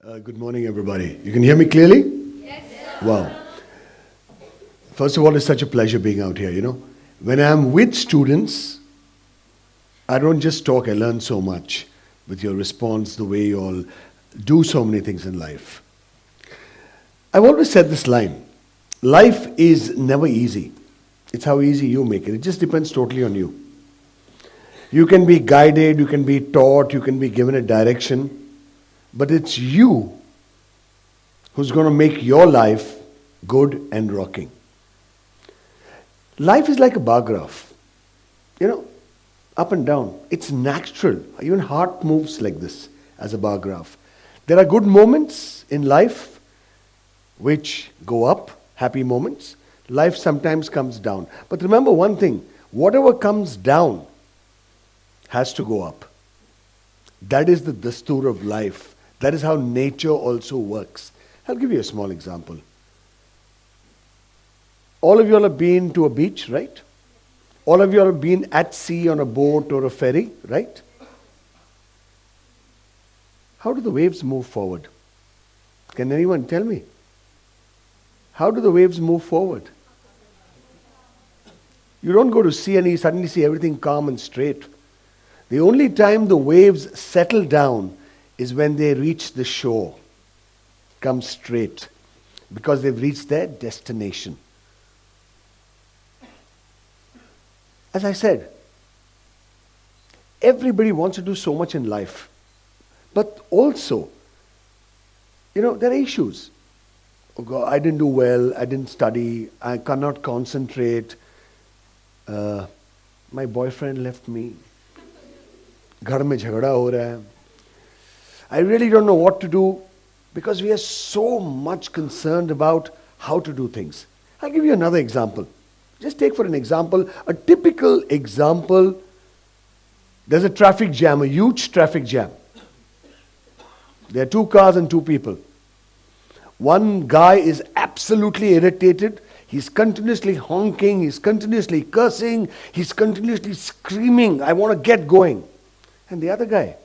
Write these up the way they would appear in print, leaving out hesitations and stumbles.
Good morning, everybody. You can hear me clearly? Yes, sir. Wow. First of all, it's such a pleasure being out here, When I'm with students, I don't just talk, I learn so much with your response, the way you all do so many things in life. I've always said this line, life is never easy. It's how easy you make it. It just depends totally on you. You can be guided, you can be taught, you can be given a direction, but it's you who's going to make your life good and rocking. Life is like a bar graph, up and down. It's natural. Even heart moves like this as a bar graph. There are good moments in life which go up, happy moments. Life sometimes comes down. But remember one thing, whatever comes down has to go up. That is the dastur of life. That is how nature also works. I'll give you a small example. All of you all have been to a beach, right? All of you all have been at sea on a boat or a ferry, right? How do the waves move forward? Can anyone tell me? How do the waves move forward? You don't go to sea and you suddenly see everything calm and straight. The only time the waves settle down is when they reach the shore, come straight, because they've reached their destination. As I said, everybody wants to do so much in life, but also, there are issues. Oh God, I didn't do well, I didn't study, I cannot concentrate, my boyfriend left me, ghar mein jhagda ho raha hai. I really don't know what to do because we are so much concerned about how to do things. I'll give you another example. Just take for an example, a typical example. There's a traffic jam, a huge traffic jam. There are two cars and two people. One guy is absolutely irritated. He's continuously honking, he's continuously cursing, he's continuously screaming, I want to get going. And the other guy,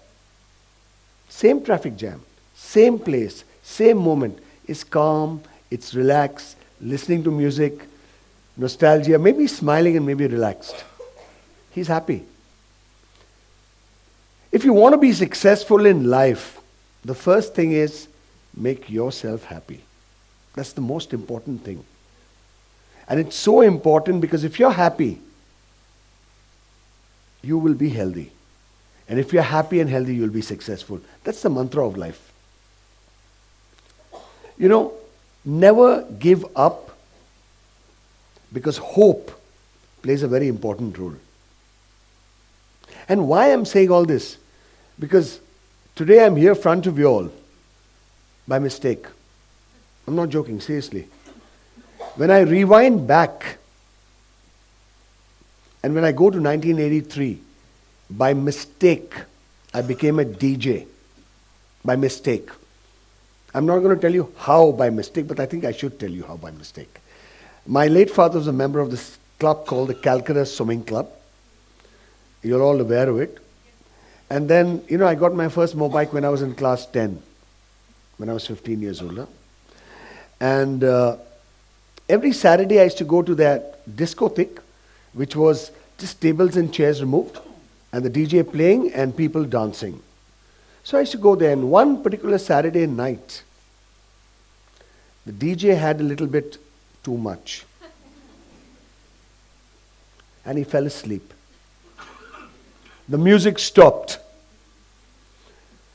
same traffic jam, same place, same moment, is calm, it's relaxed, listening to music, nostalgia, maybe smiling and maybe relaxed. He's happy. If you want to be successful in life, the first thing is make yourself happy. That's the most important thing. And it's so important because if you're happy, you will be healthy. And if you're happy and healthy, you'll be successful. That's the mantra of life. Never give up, because hope plays a very important role. And why I'm saying all this? Because today I'm here in front of you all by mistake. I'm not joking, seriously. When I rewind back and when I go to 1983, by mistake, I became a DJ. By mistake. I'm not going to tell you how by mistake, but I think I should tell you how by mistake. My late father was a member of this club called the Calcutta Swimming Club. You're all aware of it. And then, I got my first mobike when I was in class 10, when I was 15 years old. And every Saturday I used to go to that discotheque, which was just tables and chairs removed, and the DJ playing and people dancing. So I used to go there, and one particular Saturday night, the DJ had a little bit too much. And he fell asleep. The music stopped.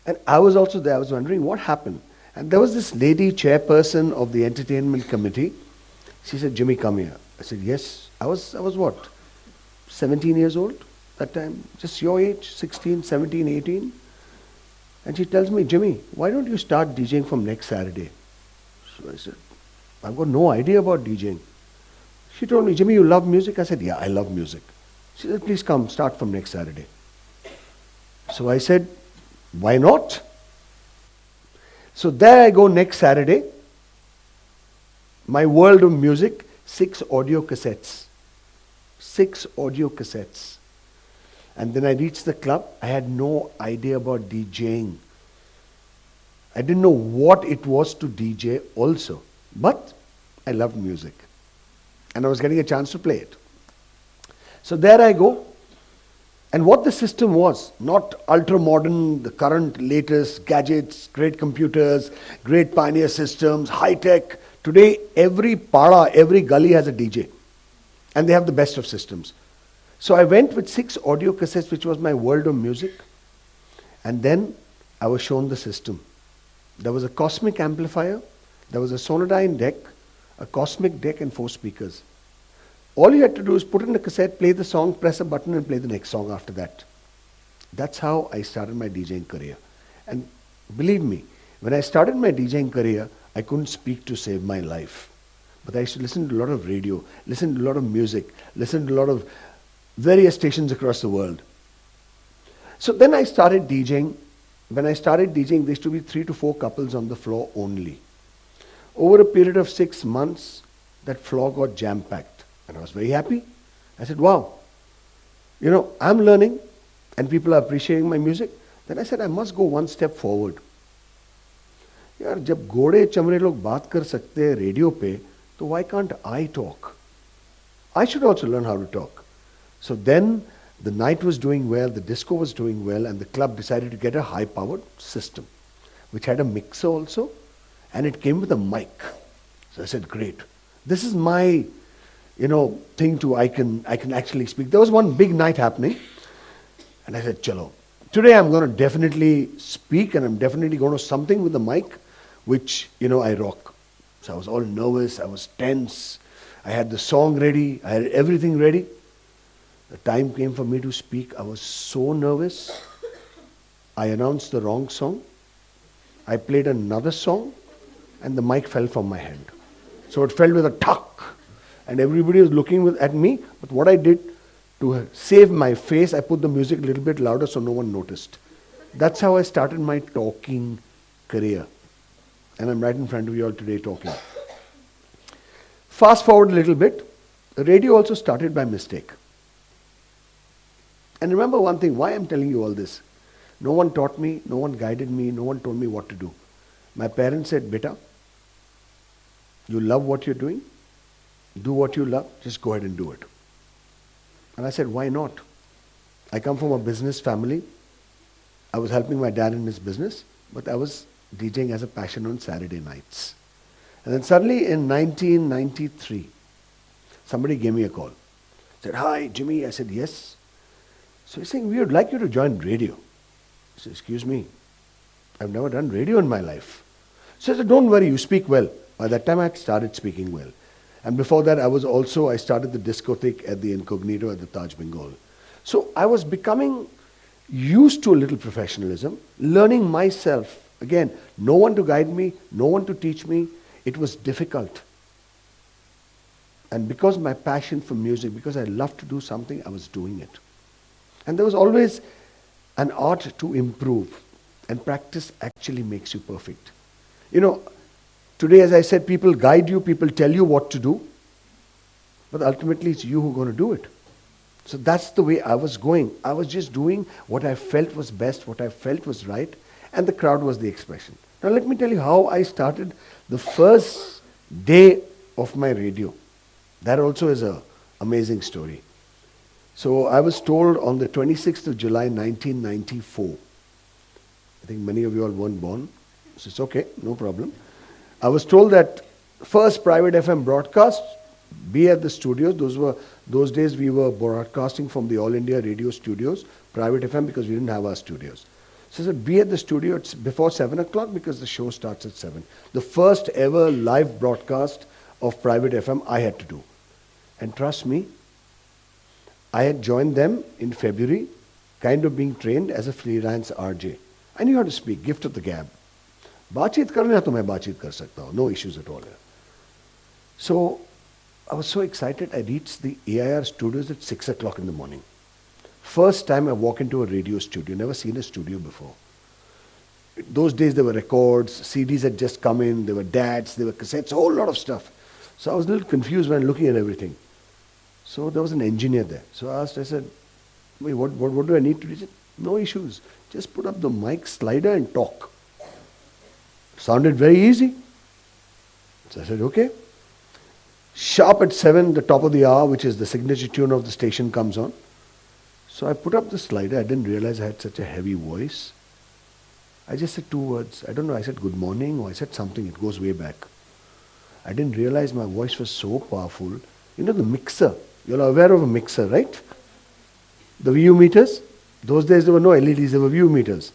And I was also there. I was wondering what happened. And there was this lady chairperson of the entertainment committee. She said, Jimmy, come here. I said, yes. I was what? 17 years old that time. Just your age, 16, 17, 18. And she tells me, Jimmy, why don't you start DJing from next Saturday? So I said, I've got no idea about DJing. She told me, Jimmy, you love music? I said, yeah, I love music. She said, please come, start from next Saturday. So I said, why not? So there I go next Saturday. My world of music, 6 audio cassettes. 6 audio cassettes. And then I reached the club. I had no idea about DJing. I didn't know what it was to DJ also. But I loved music. And I was getting a chance to play it. So there I go. And what the system was, not ultra-modern, the current latest gadgets, great computers, great pioneer systems, high-tech. Today, every pada, every gully has a DJ. And they have the best of systems. So I went with 6 audio cassettes, which was my world of music. And then I was shown the system. There was a cosmic amplifier, there was a sonodyne deck, a cosmic deck, and 4 speakers. All you had to do is put in a cassette, play the song, press a button, and play the next song after that. That's how I started my DJing career. And believe me, when I started my DJing career, I couldn't speak to save my life. But I used to listen to a lot of radio, listen to a lot of music, listen to a lot of various stations across the world. So then I started DJing. When I started DJing, there used to be 3 to 4 couples on the floor only. Over a period of 6 months, that floor got jam-packed. And I was very happy. I said, wow, I'm learning and people are appreciating my music. Then I said, I must go one step forward. यार जब घोड़े चमड़े लोग बात कर सकते हैं radio पे, तो why can't I talk? I should also learn how to talk. So then the night was doing well, the disco was doing well, and the club decided to get a high-powered system, which had a mixer also, and it came with a mic. So I said, great. This is my thing I can actually speak. There was one big night happening, and I said, chalo. Today I'm going to definitely speak, and I'm definitely going to something with the mic, which, I rock. So I was all nervous, I was tense, I had the song ready, I had everything ready. The time came for me to speak. I was so nervous. I announced the wrong song. I played another song, and the mic fell from my hand. So it fell with a tuck. And everybody was looking at me. But what I did, to save my face, I put the music a little bit louder so no one noticed. That's how I started my talking career. And I'm right in front of you all today talking. Fast forward a little bit. The radio also started by mistake. And remember one thing, why I'm telling you all this. No one taught me, no one guided me, no one told me what to do. My parents said, beta, you love what you're doing, do what you love, just go ahead and do it. And I said, why not? I come from a business family. I was helping my dad in his business, but I was DJing as a passion on Saturday nights. And then suddenly in 1993, somebody gave me a call. Said, hi, Jimmy. I said, yes. So he's saying, we would like you to join radio. I said, excuse me, I've never done radio in my life. So I said, don't worry, you speak well. By that time I had started speaking well. And before that I started the discotheque at the Incognito at the Taj Bengal. So I was becoming used to a little professionalism, learning myself. Again, no one to guide me, no one to teach me. It was difficult. And because my passion for music, because I loved to do something, I was doing it. And there was always an art to improve. And practice actually makes you perfect. Today, as I said, people guide you, people tell you what to do. But ultimately, it's you who are going to do it. So that's the way I was going. I was just doing what I felt was best, what I felt was right. And the crowd was the expression. Now let me tell you how I started the first day of my radio. That also is an amazing story. So I was told on the 26th of July 1994. I think many of you all weren't born. So it's okay, no problem. I was told that first private FM broadcast, be at the studios. Those days we were broadcasting from the All India Radio studios, private FM, because we didn't have our studios. So I said, be at the studio before 7 o'clock because the show starts at 7. The first ever live broadcast of private FM I had to do. And trust me, I had joined them in February, kind of being trained as a freelance RJ. I knew how to speak, gift of the gab. बातचीत करना तो मैं बातचीत कर सकता हूँ, no issues at all. So I was so excited, I reached the AIR studios at 6 o'clock in the morning. First time I walk into a radio studio, never seen a studio before. Those days there were records, CDs had just come in, there were DATs, there were cassettes, a whole lot of stuff. So I was a little confused when looking at everything. So there was an engineer there. So I said, wait, what do I need to do? He said, no issues, just put up the mic slider and talk. Sounded very easy. So I said, okay. Sharp at 7, the top of the hour, which is the signature tune of the station, comes on. So I put up the slider. I didn't realize I had such a heavy voice. I just said 2 words. I don't know, I said good morning or I said something. It goes way back. I didn't realize my voice was so powerful. You know the mixer. You're aware of a mixer, right? The VU meters. Those days there were no LEDs, there were VU meters.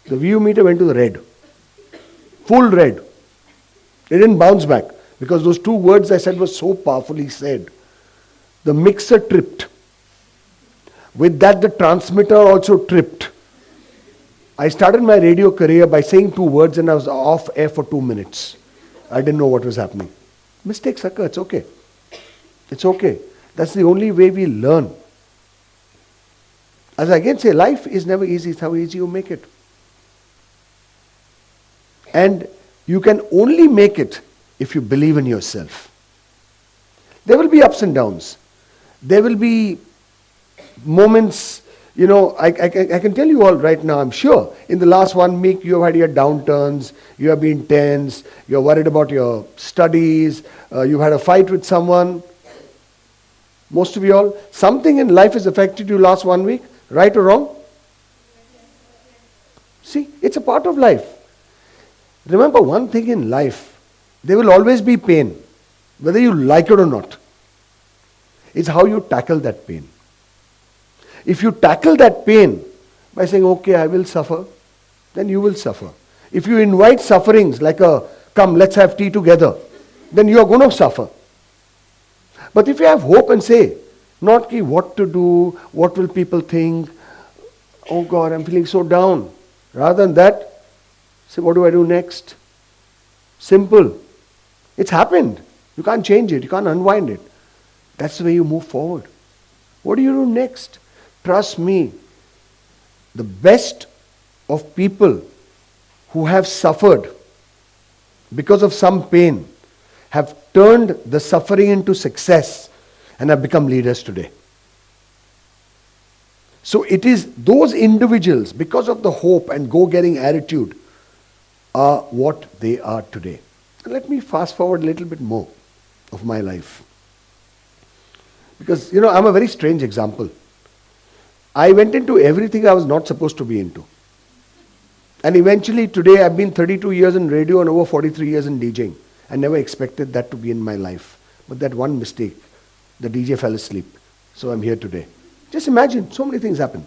The VU meter went to the red. Full red. It didn't bounce back because those 2 words I said were so powerfully said. The mixer tripped. With that, the transmitter also tripped. I started my radio career by saying 2 words and I was off air for 2 minutes. I didn't know what was happening. Mistakes occur, it's okay. It's okay. That's the only way we learn. As I again say, life is never easy, it's how easy you make it. And you can only make it if you believe in yourself. There will be ups and downs. There will be moments, you know, I can tell you all right now, I'm sure, in the last 1 week you have had your downturns, you have been tense, you're worried about your studies, you've had a fight with someone. Most of you all, something in life has affected you last 1 week, right or wrong? See, it's a part of life. Remember one thing in life, there will always be pain, whether you like it or not. It's how you tackle that pain. If you tackle that pain by saying, okay, I will suffer, then you will suffer. If you invite sufferings like come, let's have tea together, then you are going to suffer. But if you have hope and say, not ki what to do, what will people think, oh God, I'm feeling so down. Rather than that, say, what do I do next? Simple. It's happened. You can't change it. You can't unwind it. That's the way you move forward. What do you do next? Trust me, the best of people who have suffered because of some pain have turned the suffering into success and have become leaders today. So it is those individuals, because of the hope and go-getting attitude, are what they are today. Let me fast forward a little bit more of my life. Because, you know, I'm a very strange example. I went into everything I was not supposed to be into. And eventually today I've been 32 years in radio and over 43 years in DJing. I never expected that to be in my life. But that one mistake, the DJ fell asleep. So I'm here today. Just imagine, so many things happen.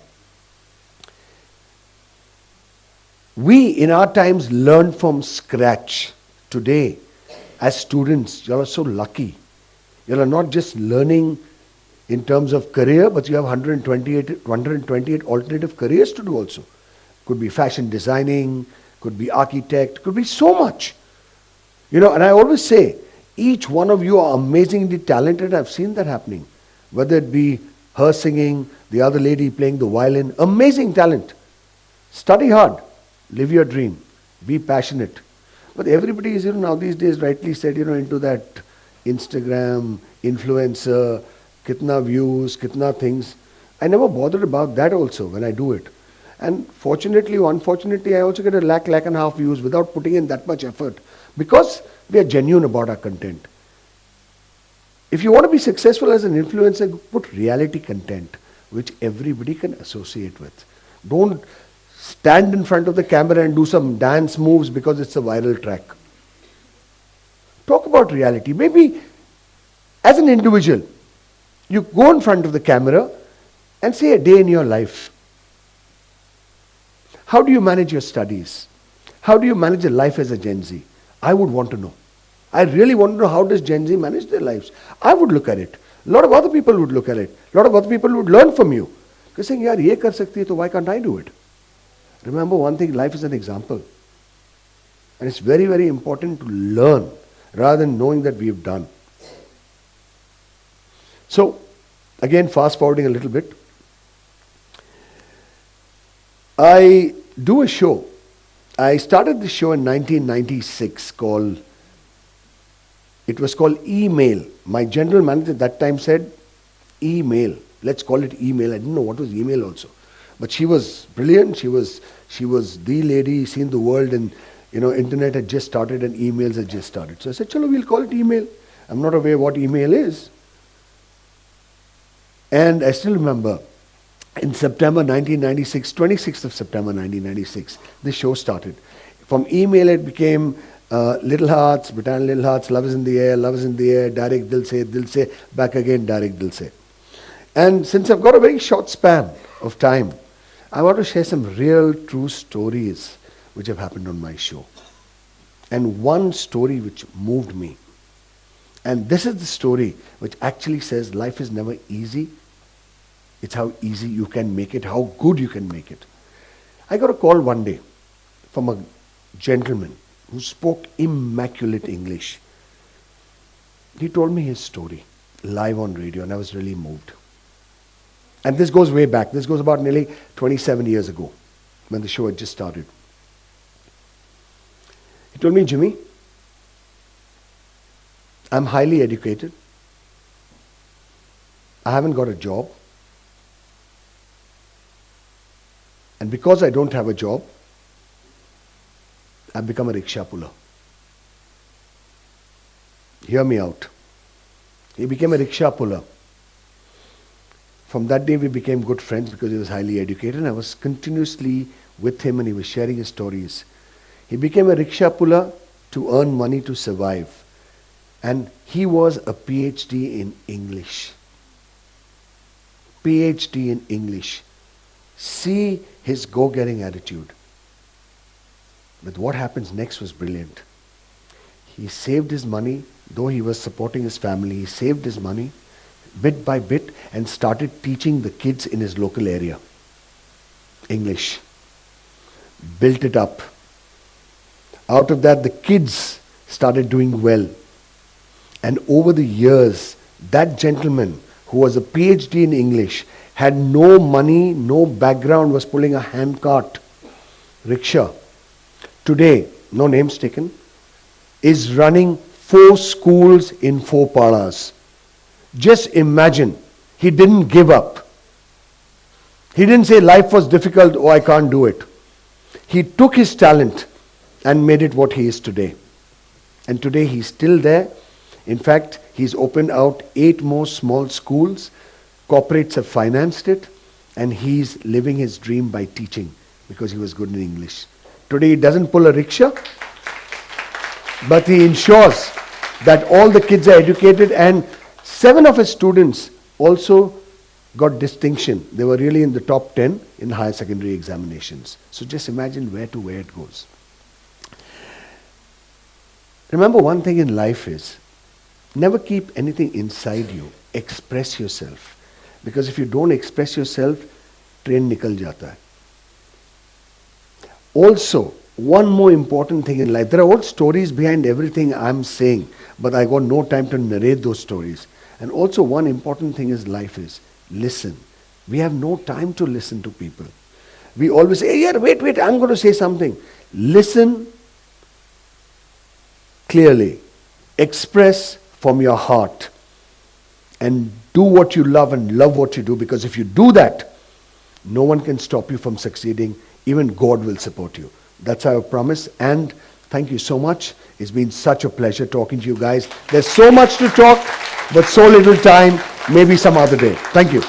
We in our times learned from scratch. Today, as students, you are so lucky. You are not just learning in terms of career, but you have 128 alternative careers to do also. Could be fashion designing, could be architect, could be so much. You know, and I always say, each one of you are amazingly talented. I've seen that happening. Whether it be her singing, the other lady playing the violin, amazing talent. Study hard, live your dream, be passionate. But everybody is, you know, now these days rightly said, you know, into that Instagram, influencer, kitna views, kitna things. I never bothered about that also when I do it. And fortunately or unfortunately, I also get a lakh and a half views without putting in that much effort because we are genuine about our content. If you want to be successful as an influencer, put reality content which everybody can associate with. Don't stand in front of the camera and do some dance moves because it's a viral track. Talk about reality. Maybe as an individual, you go in front of the camera and say a day in your life. How do you manage your studies? How do you manage a life as a Gen Z? I would want to know. I really want to know, how does Gen Z manage their lives? I would look at it. A lot of other people would look at it. A lot of other people would learn from you. Because saying, yaar, ye kar sakti hai, so why can't I do it? Remember one thing, life is an example. And it's very, very important to learn rather than knowing that we've done. So, again, fast forwarding a little bit. I do a show. I started this show in 1996 it was called Email. My general manager at that time said, Email. Let's call it Email. I didn't know what was email also. But she was brilliant. She was the lady, seen the world in internet had just started and emails had just started. So I said, chalo, we'll call it email. I'm not aware what email is. And I still remember, in September 1996, 26th of September 1996, this show started. From email it became Little Hearts, Britannia Little Hearts, Love is in the Air, Direct Dil Se, back again, Direct Dil Se. And since I've got a very short span of time, I want to share some real true stories which have happened on my show. And one story which moved me. And this is the story which actually says life is never easy. It's how easy you can make it, how good you can make it. I got a call one day from a gentleman who spoke immaculate English. He told me his story live on radio, and I was really moved. And this goes way back. This goes about nearly 27 years ago when the show had just started. He told me, Jimmy, I'm highly educated. I haven't got a job. And because I don't have a job, I've become a rickshaw puller. Hear me out. He became a rickshaw puller. From that day we became good friends because he was highly educated and I was continuously with him and he was sharing his stories. He became a rickshaw puller to earn money to survive. And he was a PhD in English. PhD in English. See his go-getting attitude. But what happens next was brilliant. He saved his money, though he was supporting his family, he saved his money bit by bit and started teaching the kids in his local area English. Built it up. Out of that, the kids started doing well. And over the years, that gentleman who was a PhD in English had no money, no background, was pulling a handcart, rickshaw. Today, no names taken, is running 4 schools in 4 paras. Just imagine, he didn't give up. He didn't say life was difficult, oh I can't do it. He took his talent and made it what he is today. And today he's still there. In fact, he's opened out 8 more small schools. Corporates have financed it. And he's living his dream by teaching because he was good in English. Today he doesn't pull a rickshaw, but he ensures that all the kids are educated, and 7 of his students also got distinction. They were really in the top 10 in higher secondary examinations. So just imagine where it goes. Remember, one thing in life is, never keep anything inside you. Express yourself. Because if you don't express yourself, train nikal jata hai. Also, one more important thing in life. There are old stories behind everything I'm saying, but I got no time to narrate those stories. And also one important thing in life is, listen. We have no time to listen to people. We always say, hey, yeah, wait, I'm going to say something. Listen clearly. Express from your heart. And do what you love and love what you do, because if you do that, no one can stop you from succeeding. Even God will support you. That's our promise. And thank you so much. It's been such a pleasure talking to you guys. There's so much to talk, but so little time. Maybe some other day. Thank you.